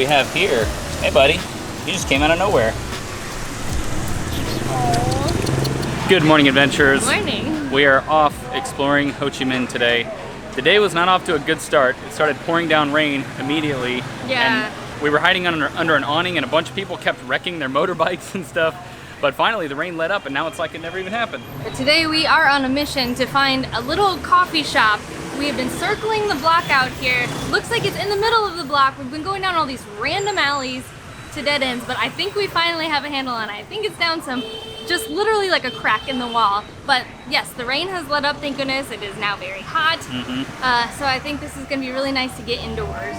have here. Hey, buddy. You just came out of nowhere. Aww. Good morning, adventurers. Good morning. We are off exploring Ho Chi Minh today. The day was not off to a good start. It started pouring down rain immediately. Yeah. And we were hiding under an awning, and a bunch of people kept wrecking their motorbikes and stuff. But finally, the rain let up, and now it's like it never even happened. But today we are on a mission to find a little coffee shop. We have been circling the block out here. Looks like it's in the middle of the block. We've been going down all these random alleys to dead ends, but I think we finally have a handle on it. I think it's down some, just literally like a crack in the wall. But yes, the rain has let up, thank goodness. It is now very hot. So I think this is gonna be really nice to get indoors.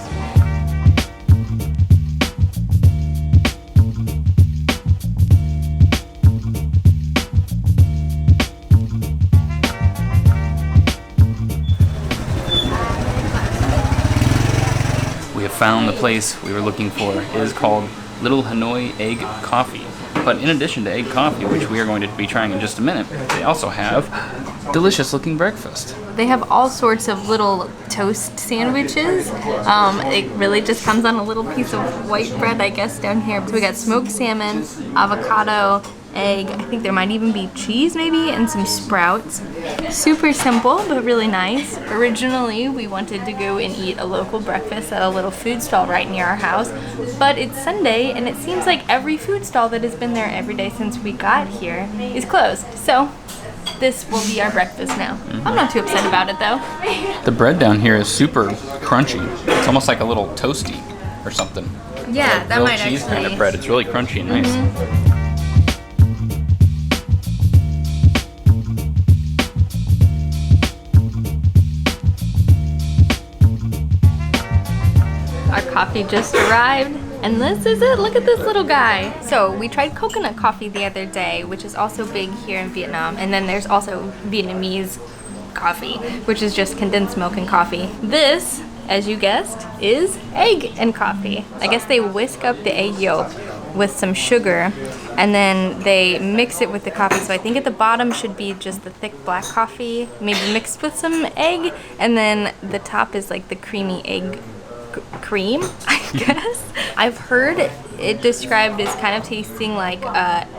We have found the place we were looking for. It is called Little Hanoi Egg Coffee. But in addition to egg coffee, which we are going to be trying in just a minute, they also have delicious looking breakfast. They have all sorts of little toast sandwiches. It really just comes on a little piece of white bread, I guess, down here. So we got smoked salmon, avocado, egg, I think there might even be cheese maybe, and some sprouts. Super simple, but really nice. Originally, we wanted to go and eat a local breakfast at a little food stall right near our house, but it's Sunday, and it seems like every food stall that has been there every day since we got here is closed. So this will be our breakfast now. I'm not too upset about it though. The bread down here is super crunchy. It's almost like a little toasty or something. Yeah, that might cheese actually. kind of bread. It's really crunchy and nice. Our coffee just arrived, and this is it. Look at this little guy. So we tried coconut coffee the other day, which is also big here in Vietnam, and then there's also Vietnamese coffee, which is just condensed milk and coffee. This, as you guessed, is egg and coffee. I guess they whisk up the egg yolk with some sugar, and then they mix it with the coffee. So I think at the bottom should be just the thick black coffee, maybe mixed with some egg, and then the top is like the creamy egg cream, I guess. I've heard it described as kind of tasting like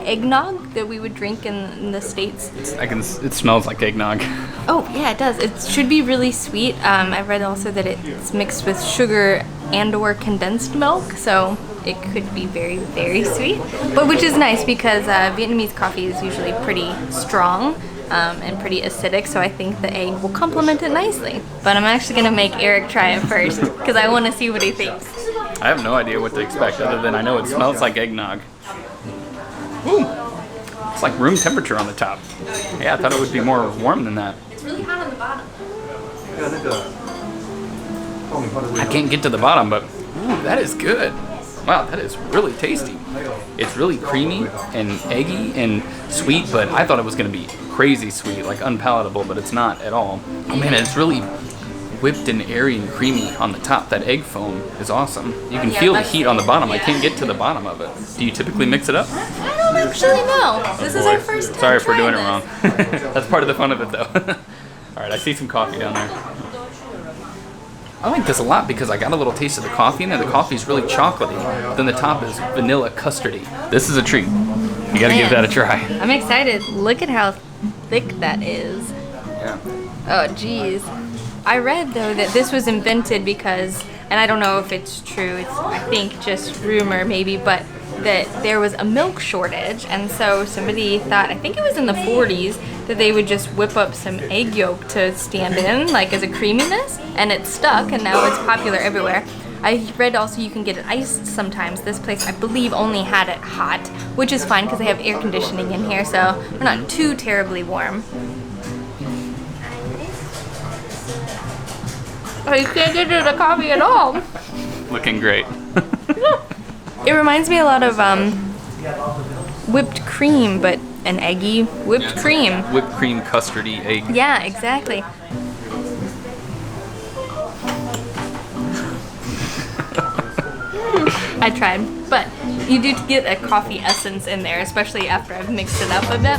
eggnog that we would drink in the States. It smells like eggnog. Oh yeah, it does. It should be really sweet. I've read also that it's mixed with sugar and or condensed milk, so it could be very, very sweet. But which is nice because Vietnamese coffee is usually pretty strong. And pretty acidic, so I think the egg will complement it nicely. But I'm actually gonna make Eric try it first because I want to see what he thinks. I have no idea what to expect other than I know it smells like eggnog. Ooh, it's like room temperature on the top. Yeah, I thought it would be more warm than that. It's really hot on the bottom. I can't get to the bottom, but ooh, that is good. Wow, that is really tasty. It's really creamy and eggy and sweet, but I thought it was going to be crazy sweet, like unpalatable, but it's not at all. Oh man, it's really whipped and airy and creamy on the top. That egg foam is awesome. You can feel the heat on the bottom. I can't get to the bottom of it. Do you typically mix it up? I don't actually know. This is our first time. Sorry for doing it this. wrong. That's part of the fun of it though. Alright, I see some coffee down there. I like this a lot because I got a little taste of the coffee in there. The coffee is really chocolatey. Then the top is vanilla custardy. This is a treat. You gotta give that a try. I'm excited. Look at how thick that is. Yeah. Oh geez. I read though that this was invented because, and I don't know if it's true, it's I think just rumor maybe, but that there was a milk shortage, and so somebody thought, I think it was in the 40s, that they would just whip up some egg yolk to stand in, like as a creaminess, and it stuck, and now it's popular everywhere. I read also you can get it iced sometimes. This place, I believe, only had it hot, which is fine because they have air conditioning in here, so we're not too terribly warm. Oh, you can't get rid of the coffee at all. Looking great. It reminds me a lot of whipped cream, but an eggy whipped cream. Whipped cream custardy egg. Yeah, exactly. I tried, but you do get a coffee essence in there, especially after I've mixed it up a bit.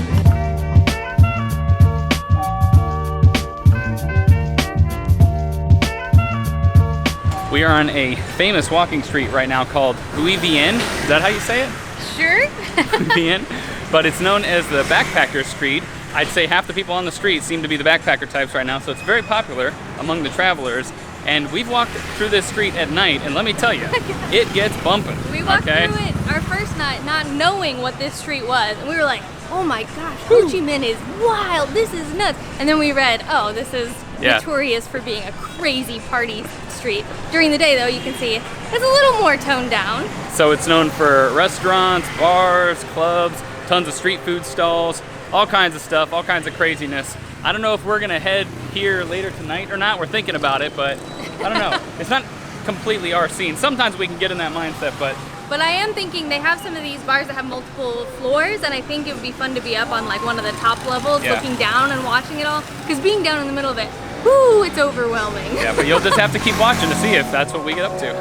We are on a famous walking street right now called Bui Vien. Is that how you say it? Sure. Bui Vien. But it's known as the Backpacker Street. I'd say half the people on the street seem to be the backpacker types right now, so it's very popular among the travelers. And we've walked through this street at night, and let me tell you, it gets bumping. We walked through it our first night not knowing what this street was, and we were like, oh my gosh, Ho Chi Minh is wild, this is nuts. And then we read, oh, this is notorious for being a crazy party street. During the day though, you can see it's a little more toned down. So it's known for restaurants, bars, clubs, tons of street food stalls, all kinds of stuff, all kinds of craziness. I don't know if we're gonna head here later tonight or not. We're thinking about it, but I don't know. It's not completely our scene. Sometimes we can get in that mindset, but I am thinking they have some of these bars that have multiple floors, and I think it would be fun to be up on like one of the top levels, looking down and watching it all. Because being down in the middle of it, whoo, it's overwhelming. Yeah, but you'll just have to keep watching to see if that's what we get up to.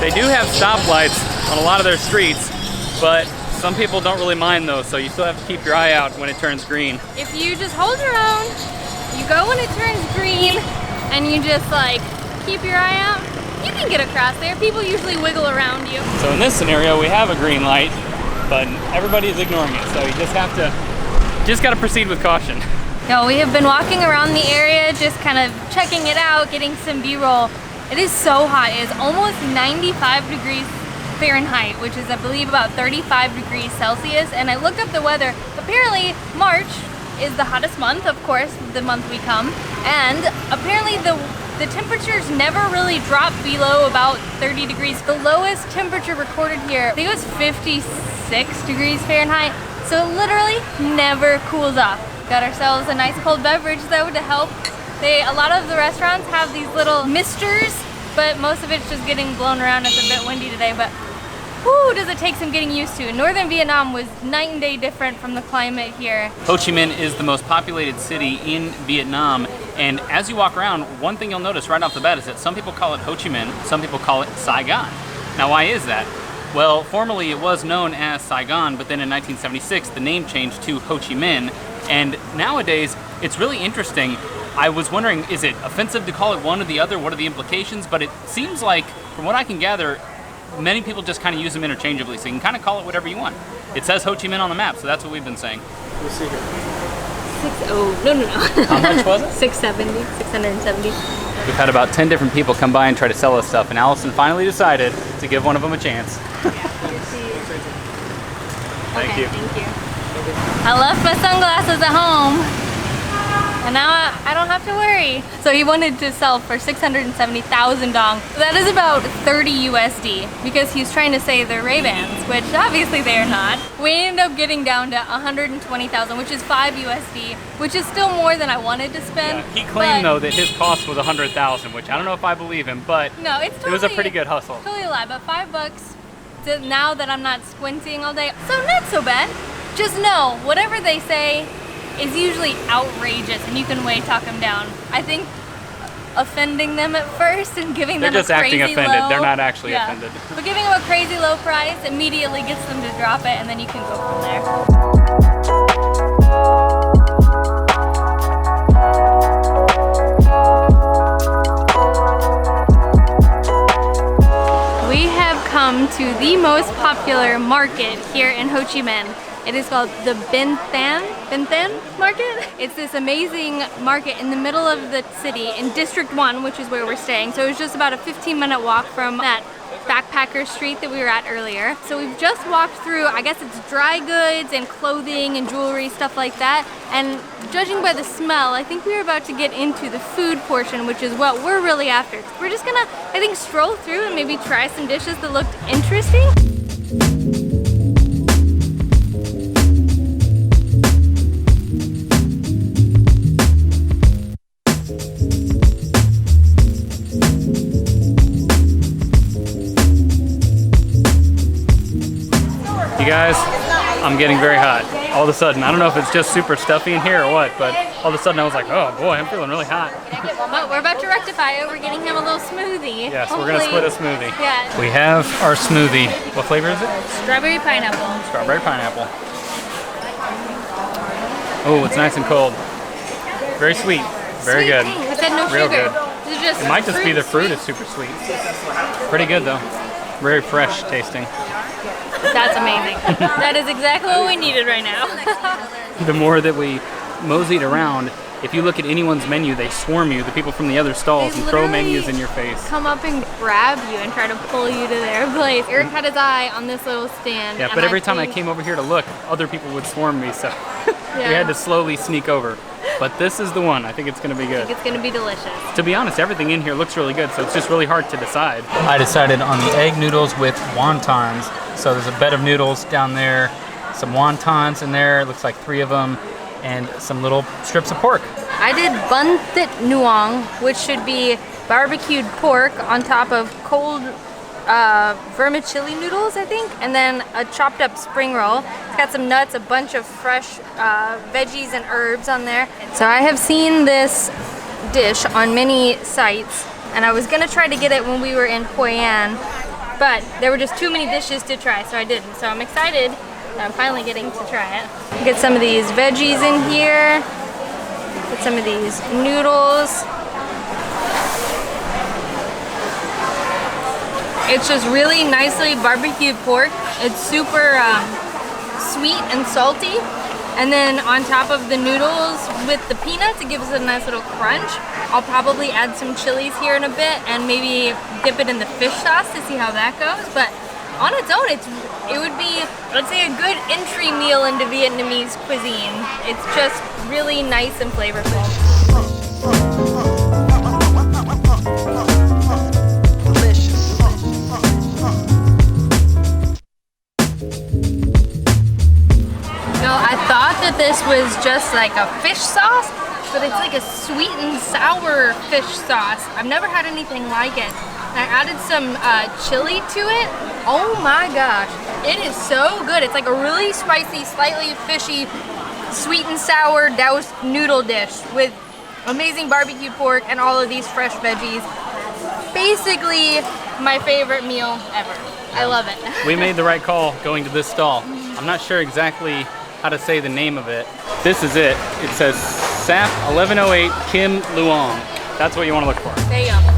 They do have stoplights on a lot of their streets, but some people don't really mind those, so you still have to keep your eye out when it turns green. If you just hold your own, you go when it turns green, and you just like keep your eye out, you can get across there. People usually wiggle around you. So in this scenario, we have a green light, but everybody is ignoring it, so you just gotta proceed with caution. No, we have been walking around the area, just kind of checking it out, getting some B-roll. It is so hot. It is almost 95 degrees Fahrenheit, which is I believe about 35 degrees Celsius. And I looked up the weather. Apparently March is the hottest month, of course, the month we come. And apparently the temperatures never really drop below about 30 degrees. The lowest temperature recorded here, I think it was 56 degrees Fahrenheit. So it literally never cools off. Got ourselves a nice cold beverage though to help. A lot of the restaurants have these little misters, but most of it's just getting blown around. It's a bit windy today, but whew, does it take some getting used to. Northern Vietnam was night and day different from the climate here. Ho Chi Minh is the most populated city in Vietnam, and as you walk around, one thing you'll notice right off the bat is that some people call it Ho Chi Minh, some people call it Saigon. Now why is that? Well, formerly it was known as Saigon, but then in 1976 the name changed to Ho Chi Minh, and nowadays it's really interesting. I was wondering, is it offensive to call it one or the other? What are the implications? But it seems like, from what I can gather, many people just kind of use them interchangeably, so you can kind of call it whatever you want. It says Ho Chi Minh on the map, so that's what we've been saying. We'll see here. No. How much was it? 670. We've had about 10 different people come by and try to sell us stuff, and Allison finally decided to give one of them a chance. Thank you. Thank you. I left my sunglasses at home, and now I don't have to worry. So he wanted to sell for 670,000 dong. That is about 30 USD, because he's trying to say they're Ray-Bans, which obviously they are not. We ended up getting down to 120,000, which is 5 USD, which is still more than I wanted to spend. Yeah, he claimed though that his cost was 100,000, which I don't know if I believe him, but no, it's totally, it was a pretty good hustle. Totally a lie, but $5 to now that I'm not squinting all day, so not so bad. Just know, whatever they say is usually outrageous, and you can way talk them down. I think offending them at first and giving them a crazy low. They're just acting offended. They're not actually offended. But giving them a crazy low price immediately gets them to drop it, and then you can go from there. We have come to the most popular market here in Ho Chi Minh. It is called the Ben Thanh market. It's this amazing market in the middle of the city in District 1, which is where we're staying. So it was just about a 15-minute walk from that backpacker street that we were at earlier. So we've just walked through, I guess it's dry goods and clothing and jewelry, stuff like that. And judging by the smell, I think we're about to get into the food portion, which is what we're really after. We're just gonna, I think, stroll through and maybe try some dishes that looked interesting. You guys, I'm getting very hot all of a sudden. I don't know if it's just super stuffy in here or what, but all of a sudden I was like, oh boy, I'm feeling really hot. But we're about to rectify it. We're getting him a little smoothie. Yes, we're gonna split a smoothie. Yeah. We have our smoothie. What flavor is it? Strawberry pineapple. Strawberry pineapple. Oh, it's nice and cold. Very sweet. Very Sweet good. thing. We said no Real sugar. good. This is just It might just be the fruit is super sweet. Pretty good though. Very fresh tasting. That's amazing. That is exactly what we needed right now. The more that we moseyed around, if you look at anyone's menu, they swarm you, the people from the other stalls, They and throw literally menus in your face. come up and grab you and try to pull you to their place. Eric had his eye on this little stand. Yeah, and but every time I think- came over here to look, other people would swarm me, so Yeah. we had to slowly sneak over. But this is the one. I think it's going to be I good. think it's gonna be delicious. To be honest, everything in here looks really good, so it's just really hard to decide. I decided on the egg noodles with wontons. So there's a bed of noodles down there, some wontons in there, it looks like 3 of them, and some little strips of pork. I did bun thit nuong, which should be barbecued pork on top of cold vermicelli noodles, I think, and then a chopped up spring roll. It's got some nuts, a bunch of fresh veggies and herbs on there. So I have seen this dish on many sites, and I was gonna try to get it when we were in Hoi An, but there were just too many dishes to try, so I didn't. So I'm excited that I'm finally getting to try it. Get some of these veggies in here. Get some of these noodles. It's just really nicely barbecued pork. It's super sweet and salty. And then on top of the noodles with the peanuts, it gives it a nice little crunch. I'll probably add some chilies here in a bit and maybe dip it in the fish sauce to see how that goes. But on its own, it would be, let's say, a good entry meal into Vietnamese cuisine. It's just really nice and flavorful. This was just like a fish sauce, but it's like a sweet and sour fish sauce. I've never had anything like it. I added some chili to it. Oh my gosh, it is so good. It's like a really spicy, slightly fishy, sweet and sour doused noodle dish with amazing barbecued pork and all of these fresh veggies. Basically, my favorite meal ever. I love it. We made the right call going to this stall. I'm not sure exactly how to say the name of it. This is it. It says SAP 1108 Kim Luong. That's what you want to look for. There you go.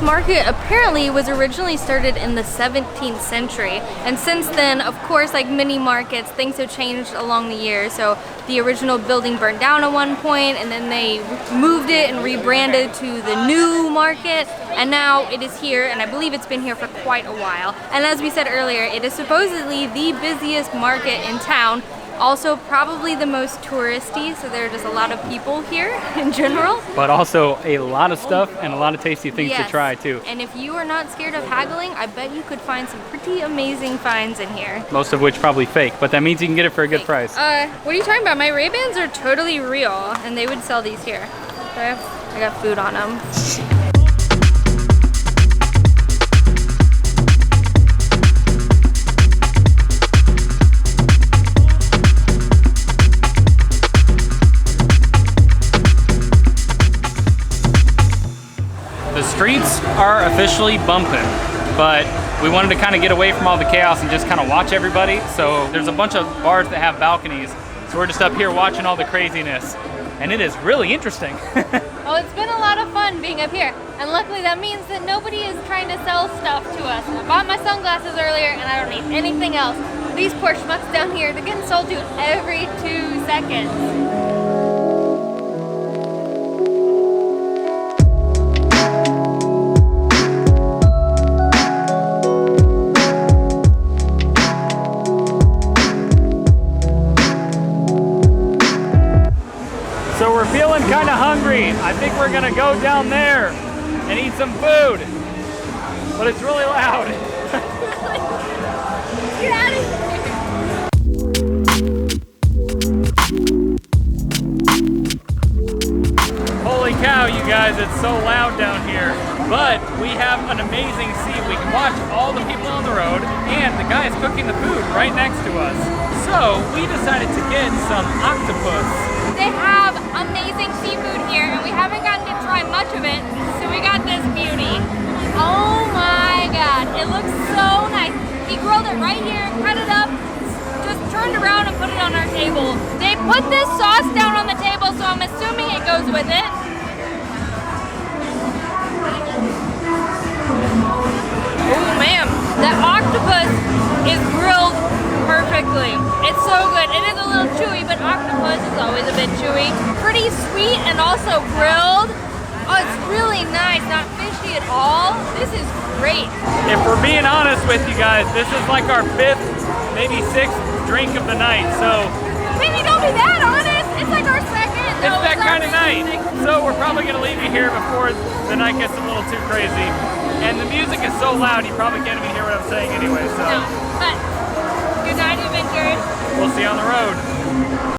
Market apparently was originally started in the 17th century, and since then, of course, like many markets, things have changed along the years. So the original building burned down at one point, and then they moved it and rebranded to the new market, and now it is here, and I believe it's been here for quite a while. And as we said earlier, it is supposedly the busiest market in town. Also probably the most touristy, so there are just a lot of people here in general. But also a lot of stuff and a lot of tasty things to try too. And if you are not scared of haggling, I bet you could find some pretty amazing finds in here. Most of which probably fake, but that means you can get it for a good price. What are you talking about? My Ray-Bans are totally real, and they would sell these here. I got food on them. Streets are officially bumping, but we wanted to kind of get away from all the chaos and just kind of watch everybody. So there's a bunch of bars that have balconies. So we're just up here watching all the craziness. And it is really interesting. Well, it's been a lot of fun being up here. And luckily that means that nobody is trying to sell stuff to us. I bought my sunglasses earlier and I don't need anything else. These poor schmucks down here, they're getting sold to every 2 seconds. So we're feeling kind of hungry. I think we're gonna go down there and eat some food. But it's really loud. Get out of here. you guys, it's so loud down here. But we have an amazing seat. We can watch all the people on the road, and the guy is cooking the food right next to us. So we decided to get some octopus. They have amazing seafood here, and we haven't gotten to try much of it, so we got this beauty. Oh my god, it looks so nice. He grilled it right here, cut it up, just turned around and put it on our table. They put this sauce down on the table, so I'm assuming it goes with it. Oh man, that octopus is grilled perfectly. It's so good. It is a little chewy, but octopus is always a bit chewy. Pretty sweet and also grilled. Oh, it's really nice, not fishy at all. This is great. If we're being honest with you guys, this is like our 5th, maybe 6th drink of the night, so. Maybe don't be that honest. It's like our 2nd. It's that kind of night. So we're probably gonna leave you here before the night gets a little too crazy. And the music is so loud, you probably can't even hear what I'm saying anyway, so. No, but good night, adventures. We'll see you on the road.